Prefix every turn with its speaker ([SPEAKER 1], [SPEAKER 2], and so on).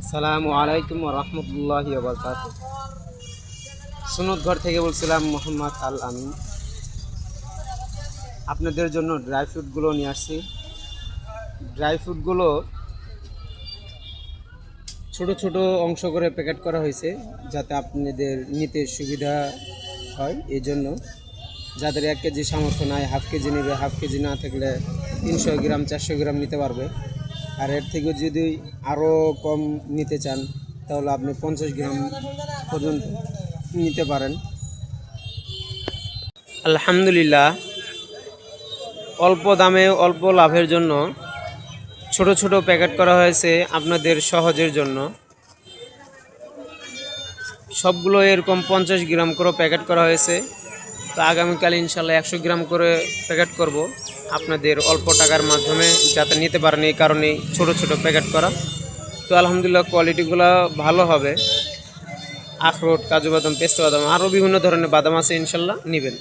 [SPEAKER 1] আসসালামু আলাইকুম রহমতুল্লাহি ওয়াবারাকাতুহু। সুনত ঘর থেকে বলছিলাম মোহাম্মদ আল আমিন। আপনাদের জন্য ড্রাই ফ্রুটগুলো নিয়ে আসছি। ড্রাই ফ্রুটগুলো ছোট ছোট অংশ করে প্যাকেট করা হয়েছে যাতে আপনাদের নিতে সুবিধা হয়। এই জন্য যাদের 1 কেজি সামর্থ্য নাই, হাফ কেজি নেবে, হাফ কেজি না থাকলে 300 গ্রাম 400 গ্রাম নিতে পারবে। আর এর থেকে যদি আরও কম নিতে চান তাহলে আপনি 50 গ্রাম পর্যন্ত নিতে পারেন। আলহামদুলিল্লাহ, অল্প দামে অল্প লাভের জন্য ছোট ছোট প্যাকেট করা হয়েছে আপনাদের সহজের জন্য। সবগুলো এরকম 50 গ্রাম করে প্যাকেট করা হয়েছে। তো আগামীকাল ইনশাল্লাহ 100 গ্রাম করে প্যাকেট করব আপনাদের অল্প টাকার মাধ্যমে, যাতে নিতে পারেন। এই কারণেই ছোট ছোট প্যাকেট করা। তো আলহামদুলিল্লাহ, কোয়ালিটিগুলো ভালো হবে। আখরোট, কাজু বাদাম, পেস্তা বাদাম, আরও বিভিন্ন ধরনের বাদাম আছে, ইনশাল্লাহ নেবেন।